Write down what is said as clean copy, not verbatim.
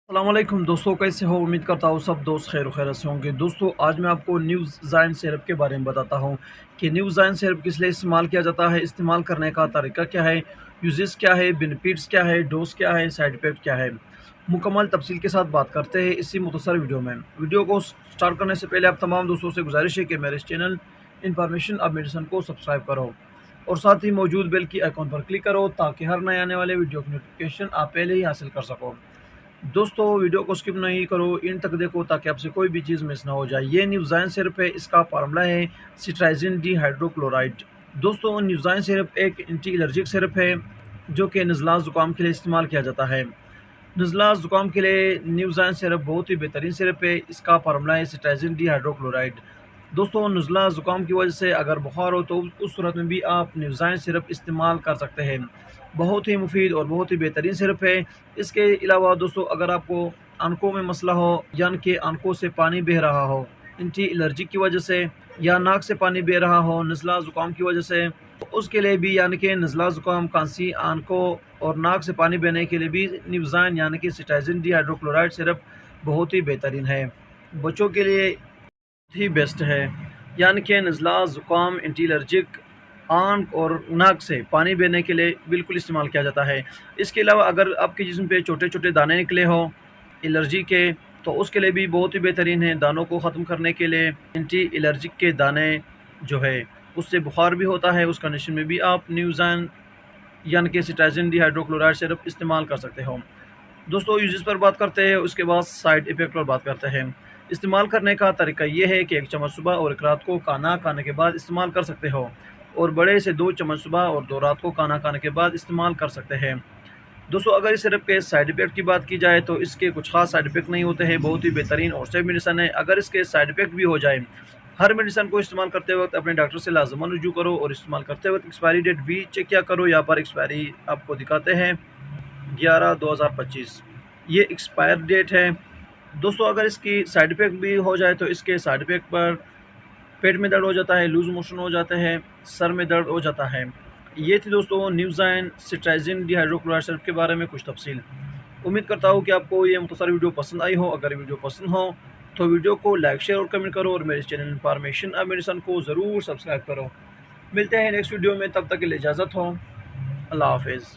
السلام علیکم دوستوں، کیسے ہو؟ امید کرتا ہوں سب دوست خیر و خیریت سے ہوں گے۔ دوستوں، آج میں آپ کو نیوز زائن سیرپ کے بارے میں بتاتا ہوں کہ نیوز زائن سیرپ کس لیے استعمال کیا جاتا ہے، استعمال کرنے کا طریقہ کیا ہے، یوزز کیا ہے، بینیفٹس کیا ہے، ڈوز کیا ہے، سائیڈ افیکٹ کیا ہے۔ مکمل تفصیل کے ساتھ بات کرتے ہیں اسی مختصر ویڈیو میں۔ ویڈیو کو سٹارٹ کرنے سے پہلے آپ تمام دوستوں سے گزارش ہے کہ میرے اس چینل انفارمیشن اب میڈیسن کو سبسکرائب کرو اور ساتھ ہی موجود بیل کی آئیکن پر کلک کرو تاکہ ہر نئے آنے والے ویڈیو کی نوٹیفیکیشن آپ پہلے ہی حاصل کر سکو۔ دوستو، ویڈیو کو سکپ نہیں کرو، ان تک دیکھو تاکہ آپ سے کوئی بھی چیز مس نہ ہو جائے۔ یہ نیوزائن سیرپ ہے، اس کا فارمولا ہے سٹرائزن ڈی ہائیڈروکلورائڈ۔ دوستو، نیوزائن سیرپ ایک اینٹی الرجک سیرپ ہے جو کہ نزلہ زکام کے لیے استعمال کیا جاتا ہے۔ نزلہ زکام کے لیے نیوزائن سیرپ بہت ہی بہترین سیرپ ہے، اس کا فارمولا ہے سٹرائزن ڈی ہائیڈروکلورائڈ۔ دوستو، نزلہ زکام کی وجہ سے اگر بخار ہو تو اس صورت میں بھی آپ نیوزائن سیرپ استعمال کر سکتے ہیں۔ بہت ہی مفید اور بہت ہی بہترین سیرپ ہے۔ اس کے علاوہ دوستو، اگر آپ کو آنکھوں میں مسئلہ ہو، یعنی کہ آنکھوں سے پانی بہہ رہا ہو اینٹی الرجی کی وجہ سے، یا ناک سے پانی بہہ رہا ہو نزلہ زکام کی وجہ سے، تو اس کے لیے بھی یعنی کہ نزلہ زکام، کھانسی، آنکھوں اور ناک سے پانی بہنے کے لیے بھی نیوزائن یعنی کہ سٹرائزن ڈی ہائیڈروکلورائڈ سیرپ بہت ہی بہترین ہے۔ بچوں کے لیے بہت ہی بیسٹ ہے، یعنی کہ نزلہ زکام، اینٹی الرجک، آنکھ اور ناک سے پانی بہنے کے لیے بالکل استعمال کیا جاتا ہے۔ اس کے علاوہ اگر آپ کے جسم پہ چھوٹے چھوٹے دانے نکلے ہوں الرجی کے، تو اس کے لیے بھی بہت ہی بہترین ہے۔ دانوں کو ختم کرنے کے لیے اینٹی الرجک کے دانے جو ہے، اس سے بخار بھی ہوتا ہے، اس کنڈیشن میں بھی آپ نیوزائن یعنی کہ سٹرائزن ڈی ہائیڈروکلورائڈ سیرپ استعمال کر سکتے ہو۔ دوستو، یوزز پر بات کرتے ہیں، اس کے بعد سائیڈ افیکٹ پر بات کرتے ہیں۔ استعمال کرنے کا طریقہ یہ ہے کہ 1 چمچ صبح اور 1 رات کو کھانا کھانے کے بعد استعمال کر سکتے ہو، اور بڑے سے 2 چمچ صبح اور 2 رات کو کھانا کھانے کے بعد استعمال کر سکتے ہیں۔ دوستو، اگر اس سیرپ کے سائیڈ افیکٹ کی بات کی جائے تو اس کے کچھ خاص سائیڈ افیکٹ نہیں ہوتے ہیں، بہت ہی بہترین اور سیف میڈیسن ہے۔ اگر اس کے سائیڈ افیکٹ بھی ہو جائے، ہر میڈیسن کو استعمال کرتے وقت اپنے ڈاکٹر سے لازماً رجوع کرو، اور استعمال کرتے وقت ایکسپائری ڈیٹ بھی چیک کیا کرو۔ یہاں پر ایکسپائری آپ کو دکھاتے ہیں 11/2025، یہ ایکسپائر ڈیٹ ہے۔ دوستو، اگر اس کی سائیڈ افیکٹ بھی ہو جائے تو اس کے سائیڈ افیکٹ پر پیٹ میں درد ہو جاتا ہے، لوز موشن ہو جاتے ہیں، سر میں درد ہو جاتا ہے۔ یہ تھی دوستو نیوزائن سٹرائزن ڈی ہائیڈروکلورائڈ سیرپ کے بارے میں کچھ تفصیل۔ امید کرتا ہوں کہ آپ کو یہ مختصر ویڈیو پسند آئی ہو۔ اگر ویڈیو پسند ہو تو ویڈیو کو لائک، شیئر اور کمنٹ کرو، اور میرے چینل انفارمیشن اب میڈیسن کو ضرور سبسکرائب کرو۔ ملتے ہیں نیکسٹ ویڈیو میں، تب تک کے لیے اجازت ہو۔ اللہ حافظ۔